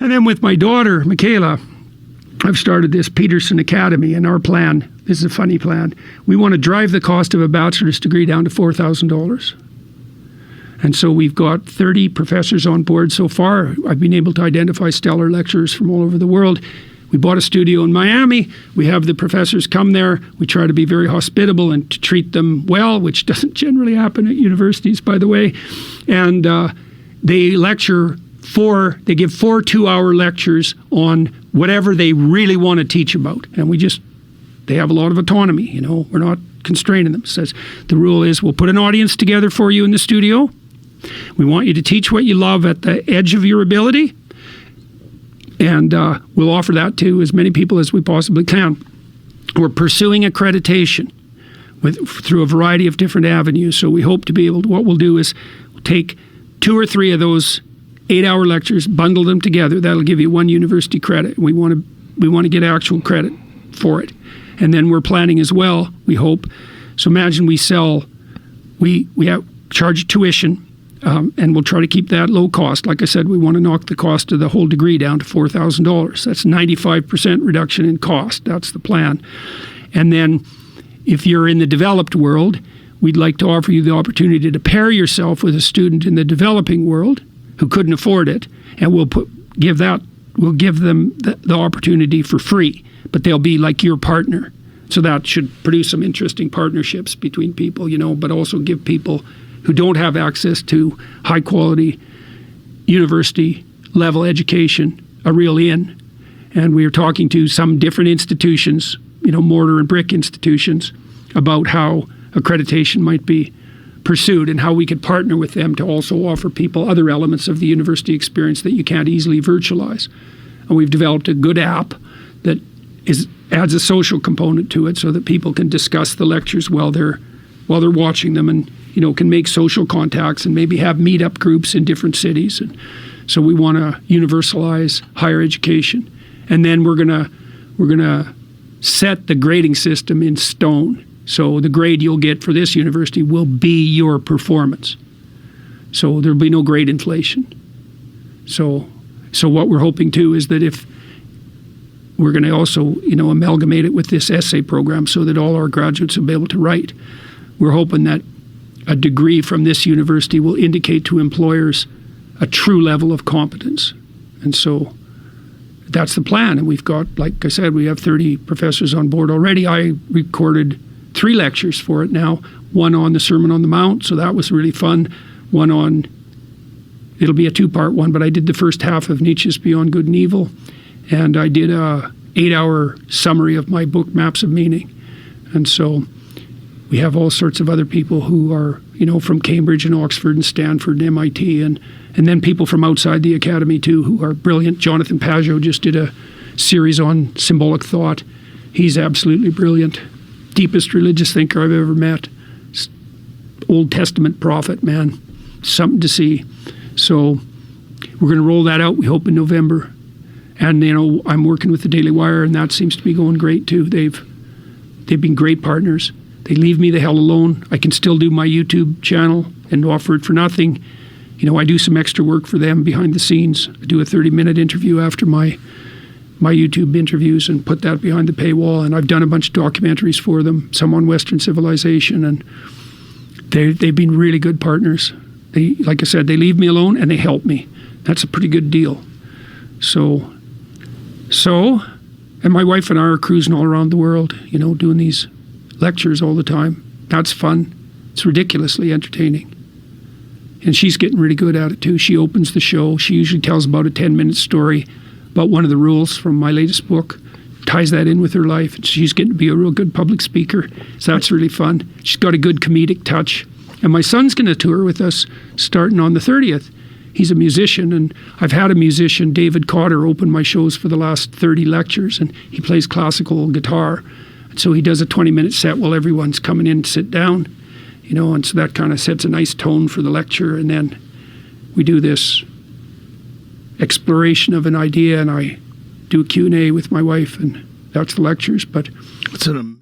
And then with my daughter, Mikhaila, I've started this Peterson Academy, and our plan, this is a funny plan, we want to drive the cost of a bachelor's degree down to $4,000. And so we've got 30 professors on board so far. I've been able to identify stellar lecturers from all over the world. We bought a studio in Miami. We have the professors come there. We try to be very hospitable and to treat them well, which doesn't generally happen at universities, by the way. And they lecture they give 4 2-hour lectures on whatever they really want to teach about. And they have a lot of autonomy, you know. We're not constraining them. It says the rule is we'll put an audience together for you in the studio. We want you to teach what you love at the edge of your ability. And we'll offer that to as many people as we possibly can. We're pursuing accreditation through a variety of different avenues. So we hope to be able to, what we'll do is take 2 or 3 of those 8-hour lectures, bundle them together. That'll give you 1 university credit. We want to get actual credit for it. And then we're planning as well, we hope. So imagine we charge tuition, and we'll try to keep that low cost. Like I said, we want to knock the cost of the whole degree down to $4,000. That's 95% reduction in cost. That's the plan. And then if you're in the developed world, we'd like to offer you the opportunity to pair yourself with a student in the developing world who couldn't afford it, and we'll give them the opportunity for free, but they'll be like your partner. So that should produce some interesting partnerships between people, you know, but also give people who don't have access to high quality university level education a real in. And we are talking to some different institutions, you know, mortar and brick institutions, about how accreditation might be pursued and how we could partner with them to also offer people other elements of the university experience that you can't easily virtualize. And we've developed a good app that adds a social component to it so that people can discuss the lectures while they're watching them, and, you know, can make social contacts and maybe have meetup groups in different cities. And so we want to universalize higher education. And then we're gonna set the grading system in stone. So the grade you'll get for this university will be your performance. So there'll be no grade inflation. So what we're hoping too is that if we're going to also, you know, amalgamate it with this essay program so that all our graduates will be able to write. We're hoping that a degree from this university will indicate to employers a true level of competence. And so that's the plan. And we've got, like I said, we have 30 professors on board already. I recorded 3 lectures for it now, one on the Sermon on the Mount, so that was really fun. One on, it'll be a 2-part one, but I did the first half of Nietzsche's Beyond Good and Evil, and I did a 8-hour summary of my book, Maps of Meaning. And so we have all sorts of other people who are, you know, from Cambridge and Oxford and Stanford and MIT, and then people from outside the academy too who are brilliant. Jonathan Pajot just did a series on symbolic thought. He's absolutely brilliant. Deepest religious thinker I've ever met. Old Testament prophet, man. Something to see. So we're going to roll that out, we hope, in November. And, you know, I'm working with the Daily Wire, and that seems to be going great too. They've been great partners. They leave me the hell alone. I can still do my YouTube channel and offer it for nothing. You know, I do some extra work for them behind the scenes. I do a 30-minute interview after my YouTube interviews and put that behind the paywall. And I've done a bunch of documentaries for them, some on Western civilization, and they've been really good partners. They, like I said, they leave me alone and they help me. That's a pretty good deal. So, and my wife and I are cruising all around the world, you know, doing these lectures all the time. That's fun. It's ridiculously entertaining. And she's getting really good at it too. She opens the show. She usually tells about a 10-minute story about one of the rules from my latest book, ties that in with her life. And she's getting to be a real good public speaker. So that's really fun. She's got a good comedic touch. And my son's going to tour with us starting on the 30th. He's a musician, and I've had a musician, David Cotter, open my shows for the last 30 lectures, and he plays classical guitar. And so he does a 20-minute set while everyone's coming in to sit down, you know, and so that kind of sets a nice tone for the lecture. And then we do this exploration of an idea, and I do a Q&A with my wife, and that's the lectures. But it's an